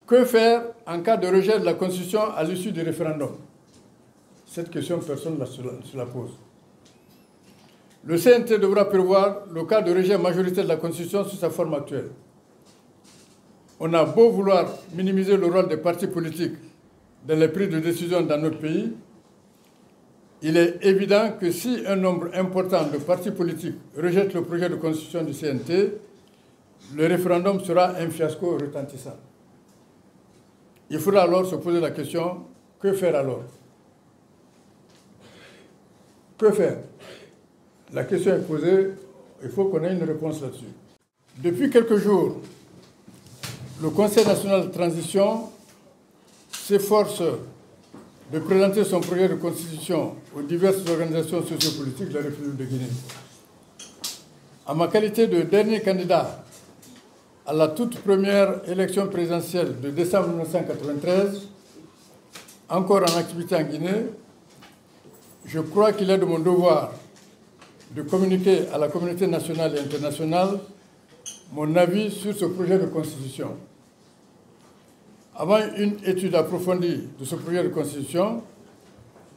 Que faire en cas de rejet de la Constitution à l'issue du référendum? Cette question, personne ne se la pose. Le CNT devra prévoir le cas de rejet majoritaire de la Constitution sous sa forme actuelle. On a beau vouloir minimiser le rôle des partis politiques dans les prises de décision dans notre pays, il est évident que si un nombre important de partis politiques rejettent le projet de constitution du CNT, le référendum sera un fiasco retentissant. Il faudra alors se poser la question, que faire alors? Que faire? La question est posée, il faut qu'on ait une réponse là-dessus. Depuis quelques jours, le Conseil national de transition s'efforce de présenter son projet de constitution aux diverses organisations sociopolitiques de la République de Guinée. En ma qualité de dernier candidat à la toute première élection présidentielle de décembre 1993, encore en activité en Guinée, je crois qu'il est de mon devoir de communiquer à la communauté nationale et internationale mon avis sur ce projet de constitution. Avant une étude approfondie de ce projet de constitution,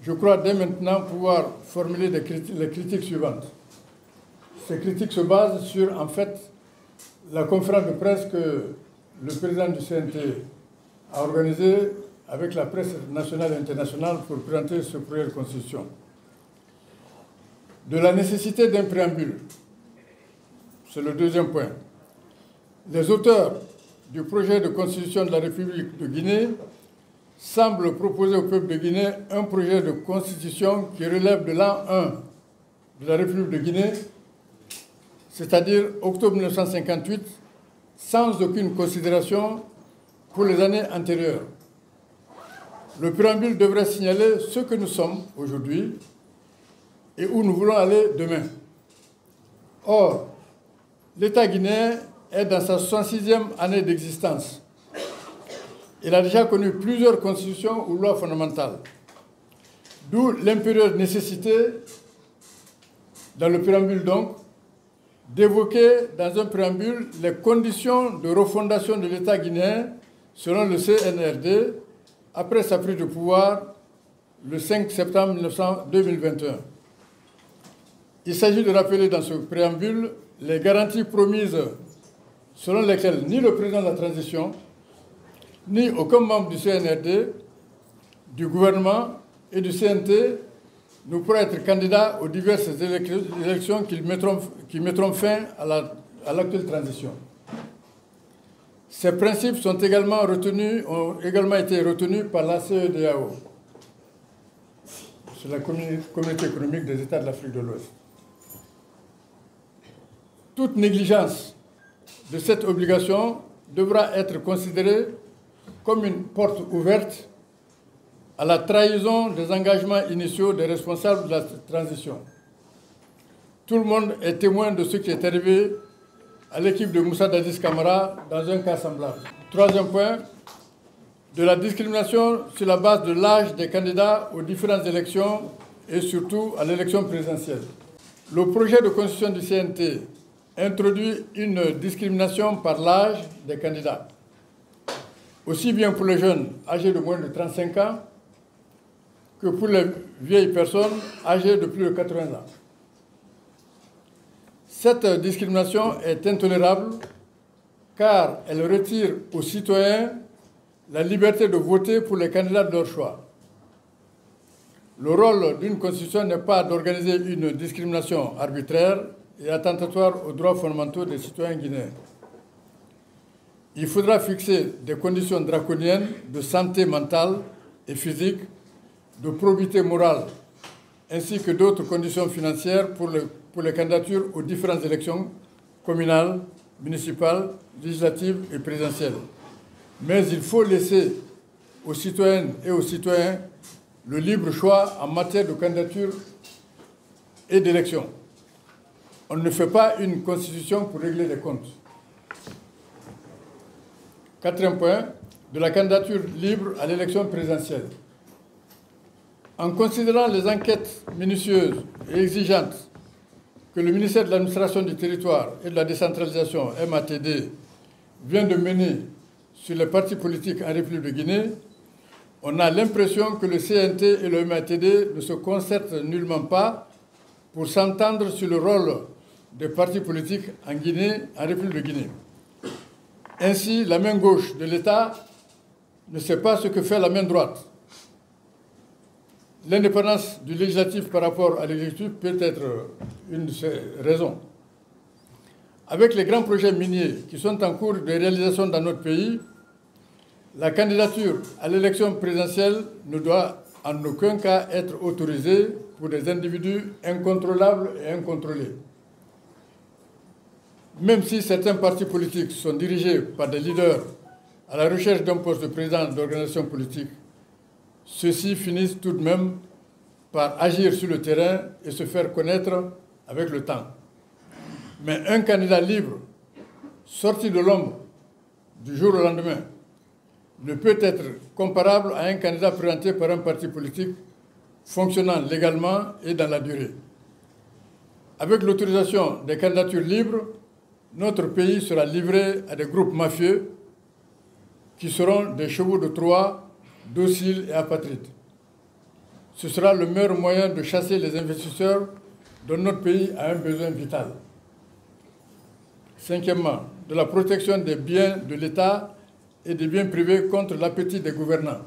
je crois dès maintenant pouvoir formuler les critiques suivantes. Ces critiques se basent sur, en fait, la conférence de presse que le président du CNT a organisée avec la presse nationale et internationale pour présenter ce projet de constitution. De la nécessité d'un préambule, c'est le deuxième point. Les auteurs du projet de constitution de la République de Guinée semblent proposer au peuple de Guinée un projet de constitution qui relève de l'an 1 de la République de Guinée, c'est-à-dire octobre 1958, sans aucune considération pour les années antérieures. Le préambule devrait signaler ce que nous sommes aujourd'hui et où nous voulons aller demain. Or, l'État guinéen est dans sa 66e année d'existence. Il a déjà connu plusieurs constitutions ou lois fondamentales, d'où l'impérieuse nécessité, dans le préambule donc, d'évoquer dans un préambule les conditions de refondation de l'État guinéen selon le CNRD après sa prise de pouvoir le 5 septembre 2021. Il s'agit de rappeler dans ce préambule les garanties promises selon lesquelles ni le président de la transition, ni aucun membre du CNRD, du gouvernement et du CNT ne pourra être candidat aux diverses élections qui mettront fin à l'actuelle transition. Ces principes ont également été retenus par la CEDEAO, c'est la Communauté économique des États de l'Afrique de l'Ouest. Toute négligence de cette obligation devra être considérée comme une porte ouverte à la trahison des engagements initiaux des responsables de la transition. Tout le monde est témoin de ce qui est arrivé à l'équipe de Moussa Dadis Camara dans un cas semblable. Troisième point, de la discrimination sur la base de l'âge des candidats aux différentes élections et surtout à l'élection présidentielle. Le projet de constitution du CNT introduit une discrimination par l'âge des candidats, aussi bien pour les jeunes âgés de moins de 35 ans que pour les vieilles personnes âgées de plus de 80 ans. Cette discrimination est intolérable car elle retire aux citoyens la liberté de voter pour les candidats de leur choix. Le rôle d'une constitution n'est pas d'organiser une discrimination arbitraire et attentatoire aux droits fondamentaux des citoyens guinéens. Il faudra fixer des conditions draconiennes de santé mentale et physique, de probité morale, ainsi que d'autres conditions financières pour les candidatures aux différentes élections communales, municipales, législatives et présidentielles. Mais il faut laisser aux citoyennes et aux citoyens le libre choix en matière de candidature et d'élection. On ne fait pas une constitution pour régler les comptes. Quatrième point, de la candidature libre à l'élection présidentielle. En considérant les enquêtes minutieuses et exigeantes que le ministère de l'Administration du Territoire et de la Décentralisation, MATD, vient de mener sur les partis politiques en République de Guinée, on a l'impression que le CNT et le MATD ne se concertent nullement pas pour s'entendre sur le rôle des partis politiques en Guinée, en République de Guinée. Ainsi, la main gauche de l'État ne sait pas ce que fait la main droite. L'indépendance du législatif par rapport à l'exécutif peut être une de ces raisons. Avec les grands projets miniers qui sont en cours de réalisation dans notre pays, la candidature à l'élection présidentielle ne doit en aucun cas être autorisée pour des individus incontrôlables et incontrôlés. Même si certains partis politiques sont dirigés par des leaders à la recherche d'un poste de président d'organisation politique, ceux-ci finissent tout de même par agir sur le terrain et se faire connaître avec le temps. Mais un candidat libre, sorti de l'ombre du jour au lendemain, ne peut être comparable à un candidat présenté par un parti politique fonctionnant légalement et dans la durée. Avec l'autorisation des candidatures libres, notre pays sera livré à des groupes mafieux qui seront des chevaux de Troie, dociles et apatrides. Ce sera le meilleur moyen de chasser les investisseurs dont notre pays a un besoin vital. Cinquièmement, de la protection des biens de l'État et des biens privés contre l'appétit des gouvernants.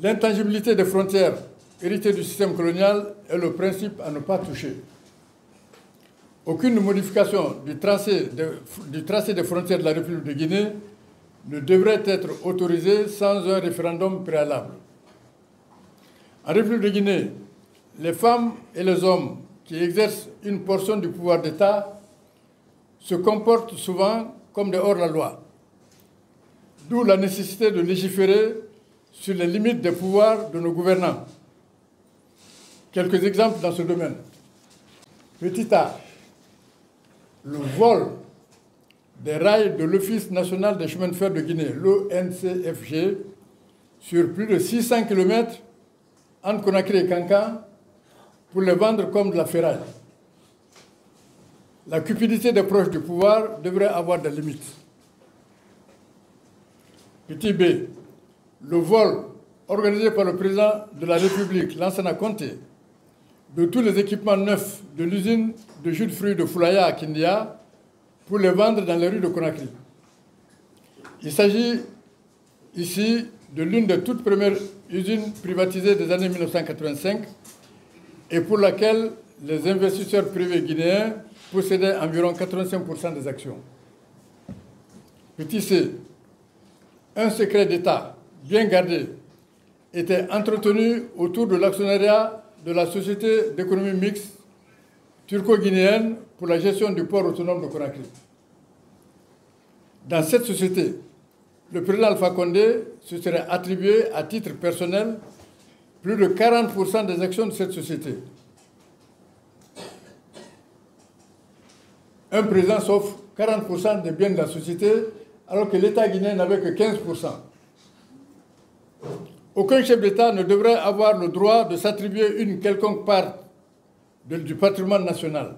L'intangibilité des frontières héritées du système colonial est le principe à ne pas toucher. Aucune modification du tracé des frontières de la République de Guinée ne devrait être autorisée sans un référendum préalable. En République de Guinée, les femmes et les hommes qui exercent une portion du pouvoir d'État se comportent souvent comme des hors-la-loi, d'où la nécessité de légiférer sur les limites des pouvoirs de nos gouvernants. Quelques exemples dans ce domaine. Petit A, le vol des rails de l'Office national des chemins de fer de Guinée, l'ONCFG, sur plus de 600 km entre Conakry et Kankan pour les vendre comme de la ferraille. La cupidité des proches du pouvoir devrait avoir des limites. Petit B, le vol organisé par le président de la République, Lansana Conté, de tous les équipements neufs de l'usine de jus de fruits de Foulaya à Kindia pour les vendre dans les rues de Conakry. Il s'agit ici de l'une des toutes premières usines privatisées des années 1985 et pour laquelle les investisseurs privés guinéens possédaient environ 85% des actions. Petit C, un secret d'État bien gardé était entretenu autour de l'actionnariat de la société d'économie mixte turco-guinéenne pour la gestion du port autonome de Conakry. Dans cette société, le président Alpha Condé se serait attribué à titre personnel plus de 40% des actions de cette société. Un président s'offre 40% des biens de la société, alors que l'État guinéen n'avait que 15%. Aucun chef d'État ne devrait avoir le droit de s'attribuer une quelconque part du patrimoine national.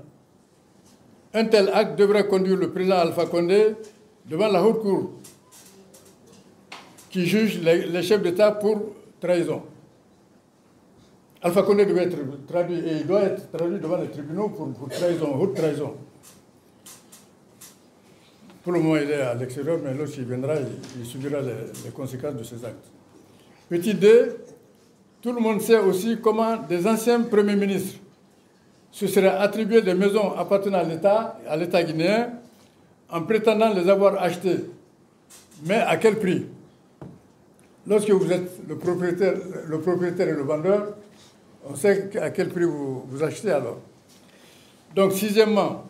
Un tel acte devrait conduire le président Alpha Condé devant la haute cour qui juge les chefs d'État pour trahison. Alpha Condé devait être traduit, et il doit être traduit devant les tribunaux pour trahison, haute trahison. Pour le moment, il est à l'extérieur, mais lorsqu'il viendra, il subira les conséquences de ses actes. Petit D, tout le monde sait aussi comment des anciens premiers ministres se seraient attribués des maisons appartenant à l'État guinéen, en prétendant les avoir achetées. Mais à quel prix? Lorsque vous êtes le propriétaire et le vendeur, on sait à quel prix vous achetez alors. Donc, sixièmement,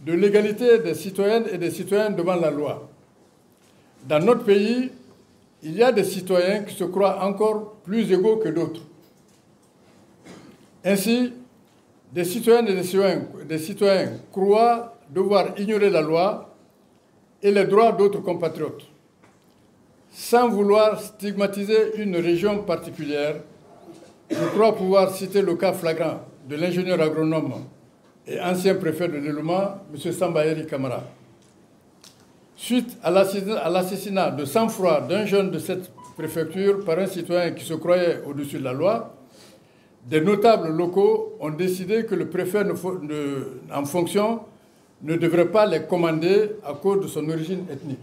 de l'égalité des citoyennes et des citoyens devant la loi. Dans notre pays, il y a des citoyens qui se croient encore plus égaux que d'autres. Ainsi, des citoyennes et des citoyens croient devoir ignorer la loi et les droits d'autres compatriotes. Sans vouloir stigmatiser une région particulière, je crois pouvoir citer le cas flagrant de l'ingénieur agronome et ancien préfet de l'Eluma, M. Samba Eri Kamara. Suite à l'assassinat de sang-froid d'un jeune de cette préfecture par un citoyen qui se croyait au-dessus de la loi, des notables locaux ont décidé que le préfet en fonction ne devrait pas les commander à cause de son origine ethnique.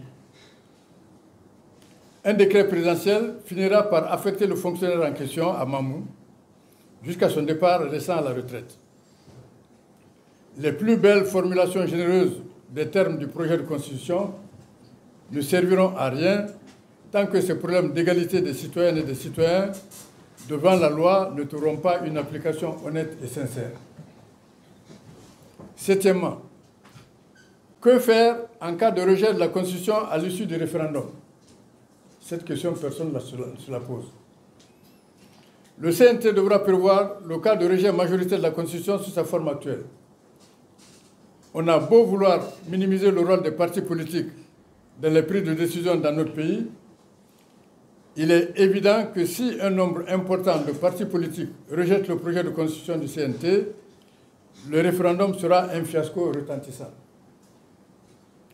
Un décret présidentiel finira par affecter le fonctionnaire en question à Mamou jusqu'à son départ récent à la retraite. Les plus belles formulations généreuses des termes du projet de constitution ne serviront à rien tant que ces problèmes d'égalité des citoyennes et des citoyens devant la loi ne trouveront pas une application honnête et sincère. Septièmement, que faire en cas de rejet de la Constitution à l'issue du référendum? Cette question, personne ne se la pose. Le CNT devra prévoir le cas de rejet majoritaire de la Constitution sous sa forme actuelle. On a beau vouloir minimiser le rôle des partis politiques dans les prises de décision dans notre pays, il est évident que si un nombre important de partis politiques rejettent le projet de constitution du CNT, le référendum sera un fiasco retentissant.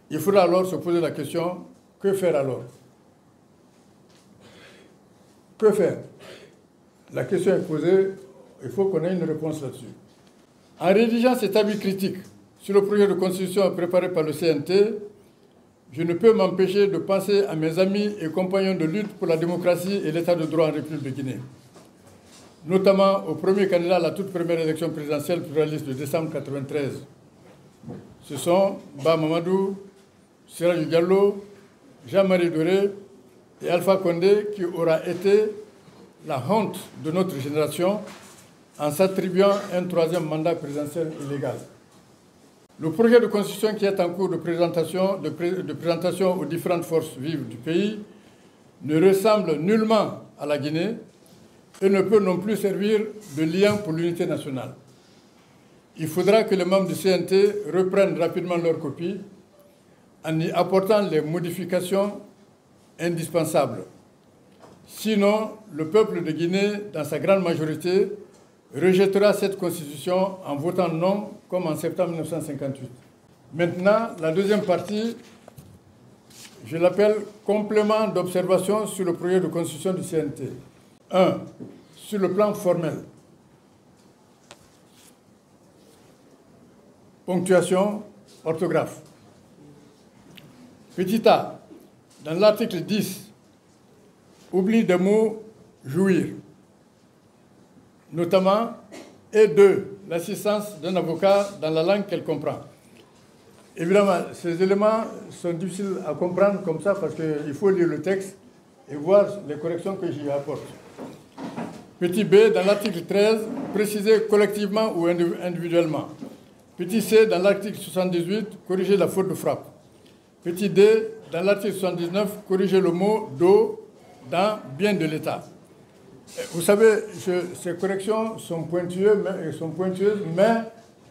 Il faudra alors se poser la question, que faire alors? Que faire? La question est posée, il faut qu'on ait une réponse là-dessus. En rédigeant cet avis critique sur le projet de constitution préparé par le CNT, je ne peux m'empêcher de penser à mes amis et compagnons de lutte pour la démocratie et l'état de droit en République de Guinée, notamment au premier candidat à la toute première élection présidentielle pluraliste de décembre 1993. Ce sont Ba Mamadou, Siraju Diallo, Jean-Marie Doré et Alpha Condé qui aura été la honte de notre génération en s'attribuant un troisième mandat présidentiel illégal. Le projet de constitution qui est en cours de présentation aux différentes forces vives du pays ne ressemble nullement à la Guinée et ne peut non plus servir de lien pour l'unité nationale. Il faudra que les membres du CNT reprennent rapidement leur copie en y apportant les modifications indispensables. Sinon, le peuple de Guinée, dans sa grande majorité, rejettera cette constitution en votant non, comme en septembre 1958. Maintenant, la deuxième partie, je l'appelle complément d'observation sur le projet de constitution du CNT. 1. Sur le plan formel. Ponctuation, orthographe. Petit a, dans l'article 10, oublie des mots jouir, notamment, et 2, l'assistance d'un avocat dans la langue qu'elle comprend. Évidemment, ces éléments sont difficiles à comprendre comme ça parce qu'il faut lire le texte et voir les corrections que j'y apporte. Petit b, dans l'article 13, préciser collectivement ou individuellement. Petit c, dans l'article 78, corriger la faute de frappe. Petit d, dans l'article 79, corriger le mot « do » dans « bien de l'État ». Vous savez, ces corrections sont pointueuses, mais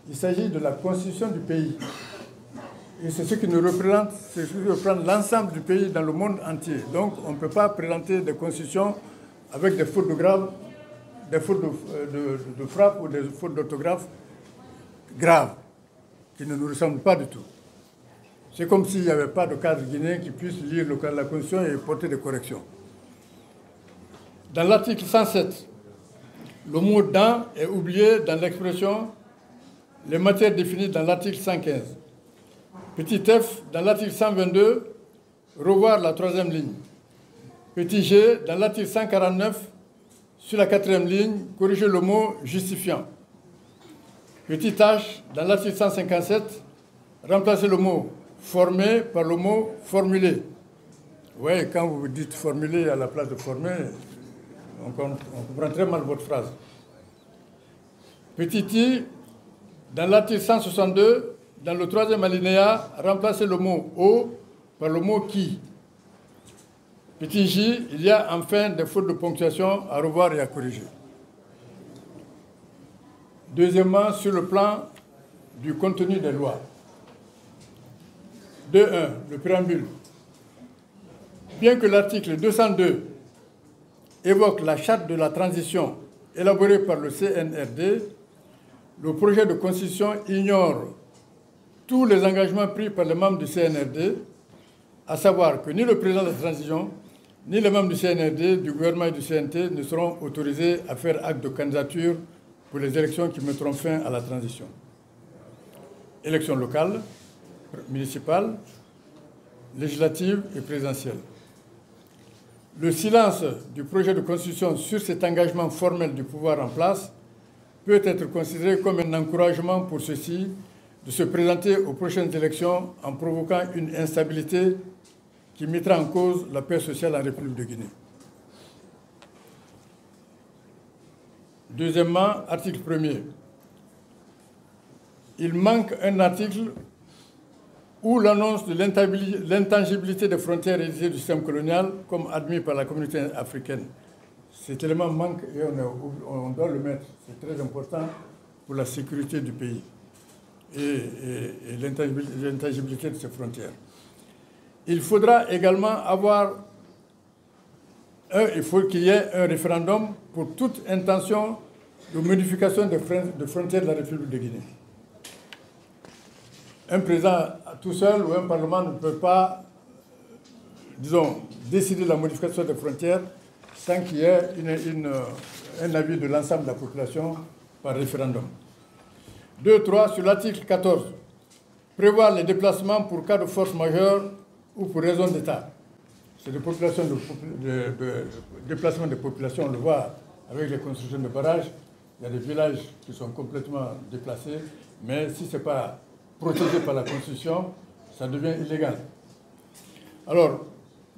il s'agit de la constitution du pays. Et c'est ce qui nous représente, c'est ce qui représente l'ensemble du pays dans le monde entier. Donc, on ne peut pas présenter des constitutions avec des fautes de grave, des fautes de frappe ou des fautes d'orthographe graves, qui ne nous ressemblent pas du tout. C'est comme s'il n'y avait pas de cadre guinéen qui puisse lire la Constitution et porter des corrections. Dans l'article 107, le mot « dans » est oublié dans l'expression « les matières définies dans l'article 115 ». Petit f, dans l'article 122, revoir la troisième ligne. Petit g, dans l'article 149, sur la quatrième ligne, corriger le mot « justifiant ». Petit h, dans l'article 157, remplacer le mot « formé » par le mot « formulé ». Vous voyez, quand vous dites « formulé » à la place de « formé », on comprend très mal votre phrase. Petit i, dans l'article 162, dans le troisième alinéa, remplacer le mot « au » par le mot « qui ». Petit j, il y a enfin des fautes de ponctuation à revoir et à corriger. Deuxièmement, sur le plan du contenu des lois. 2.1, le préambule. Bien que l'article 202 évoque la charte de la transition élaborée par le CNRD, le projet de constitution ignore tous les engagements pris par les membres du CNRD à savoir que ni le président de la transition, ni les membres du CNRD, du gouvernement et du CNT ne seront autorisés à faire acte de candidature pour les élections qui mettront fin à la transition. Élections locales, municipales, législatives et présidentielles. Le silence du projet de constitution sur cet engagement formel du pouvoir en place peut être considéré comme un encouragement pour ceux-ci de se présenter aux prochaines élections en provoquant une instabilité qui mettra en cause la paix sociale en République de Guinée. Deuxièmement, article 1er. Il manque un article où l'annonce de l'intangibilité des frontières héritées du système colonial, comme admis par la communauté africaine. Cet élément manque et on doit le mettre. C'est très important pour la sécurité du pays et l'intangibilité de ces frontières. Il faudra également il faut qu'il y ait un référendum pour toute intention de modification de frontières de la République de Guinée. Un président tout seul ou un parlement ne peut pas, disons, décider de la modification des frontières sans qu'il y ait un avis de l'ensemble de la population par référendum. 2, 3, sur l'article 14, prévoir les déplacements pour cas de force majeure ou pour raison d'État. C'est des déplacements de population, on le voit avec les constructions de barrages. Il y a des villages qui sont complètement déplacés, mais si ce n'est pas protégé par la Constitution, ça devient illégal. Alors,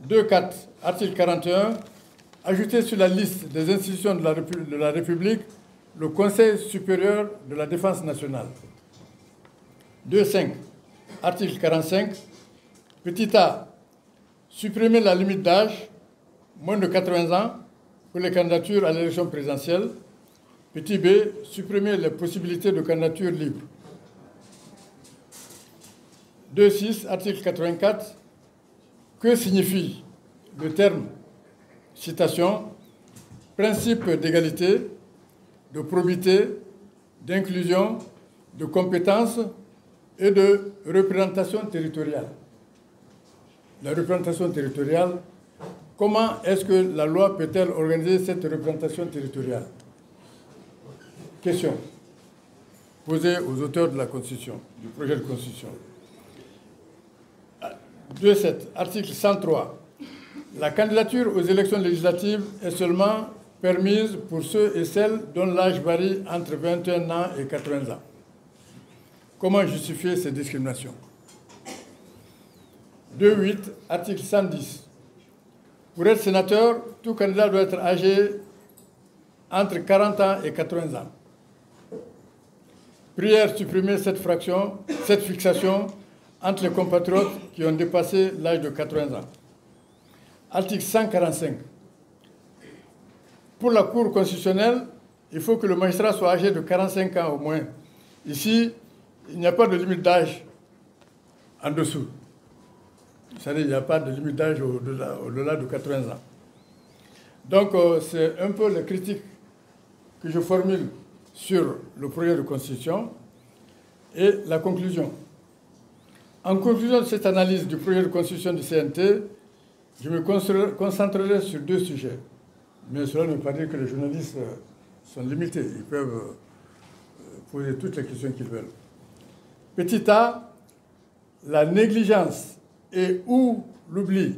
2.4, article 41, ajouter sur la liste des institutions de la République le Conseil supérieur de la défense nationale. 2.5, article 45, petit a, supprimer la limite d'âge, moins de 80 ans, pour les candidatures à l'élection présidentielle. Petit b, supprimer les possibilités de candidature libre. 2.6, article 84, que signifie le terme, citation, principe d'égalité, de probité, d'inclusion, de compétence et de représentation territoriale. La représentation territoriale, comment est-ce que la loi peut-elle organiser cette représentation territoriale? Question posée aux auteurs de la Constitution, du projet de Constitution. 2.7, article 103. La candidature aux élections législatives est seulement permise pour ceux et celles dont l'âge varie entre 21 ans et 80 ans. Comment justifier ces discriminations? 2.8, article 110. Pour être sénateur, tout candidat doit être âgé entre 40 ans et 80 ans. Prière supprimer cette fixation entre les compatriotes qui ont dépassé l'âge de 80 ans. Article 145. Pour la Cour constitutionnelle, il faut que le magistrat soit âgé de 45 ans au moins. Ici, il n'y a pas de limite d'âge en dessous. C'est-à-dire qu'il n'y a pas de limite d'âge au-delà de 80 ans. Donc, c'est un peu les critiques que je formule sur le projet de Constitution et la conclusion. En conclusion de cette analyse du projet de Constitution du CNT, je me concentrerai sur 2 sujets. Mais cela ne veut pas dire que les journalistes sont limités. Ils peuvent poser toutes les questions qu'ils veulent. Petit a, la négligence et ou l'oubli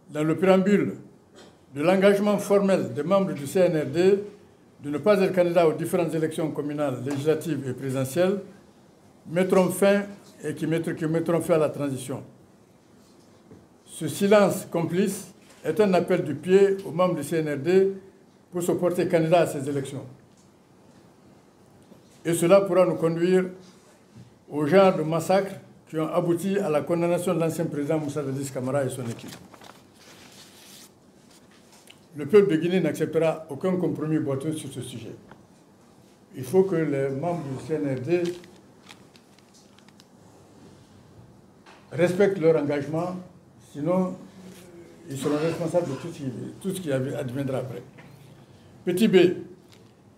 dans le préambule de l'engagement formel des membres du CNRD de ne pas être candidat aux différentes élections communales, législatives et présidentielles mettront fin à la transition. Ce silence complice est un appel du pied aux membres du CNRD pour se porter candidat à ces élections. Et cela pourra nous conduire au genre de massacres qui ont abouti à la condamnation de l'ancien président Moussa Dadis Camara et son équipe. Le peuple de Guinée n'acceptera aucun compromis boiteux sur ce sujet. Il faut que les membres du CNRD respectent leur engagement, sinon ils seront responsables de tout ce qui adviendra après. Petit b,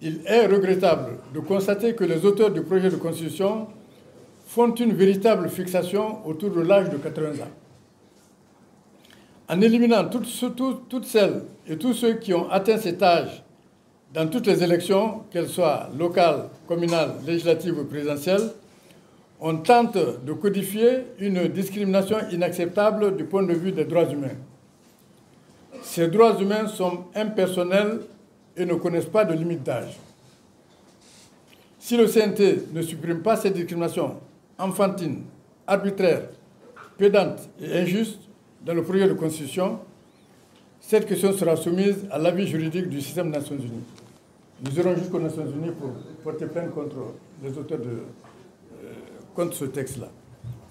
il est regrettable de constater que les auteurs du projet de Constitution font une véritable fixation autour de l'âge de 80 ans. en éliminant toutes celles et tous ceux qui ont atteint cet âge dans toutes les élections, qu'elles soient locales, communales, législatives ou présidentielles, on tente de codifier une discrimination inacceptable du point de vue des droits humains. Ces droits humains sont impersonnels et ne connaissent pas de limite d'âge. Si le CNT ne supprime pas ces discriminations enfantines, arbitraires, pédantes et injustes dans le projet de constitution, cette question sera soumise à l'avis juridique du système des Nations Unies. Nous irons jusqu'aux Nations Unies pour porter plainte contre les auteurs contre ce texte-là,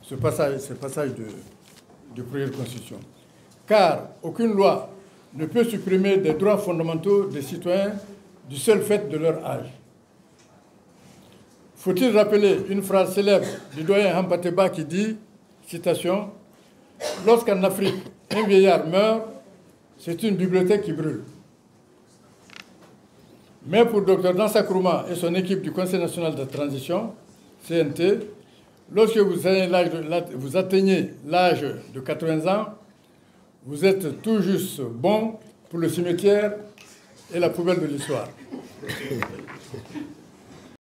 ce passage du projet de constitution. Car aucune loi ne peut supprimer des droits fondamentaux des citoyens du seul fait de leur âge. Faut-il rappeler une phrase célèbre du doyen Hampateba qui dit, citation, « Lorsqu'en Afrique, un vieillard meurt, c'est une bibliothèque qui brûle. » Mais pour Dr Dansa Kourouma et son équipe du Conseil national de transition, CNT, lorsque vous atteignez l'âge de 80 ans, vous êtes tout juste bon pour le cimetière et la poubelle de l'histoire.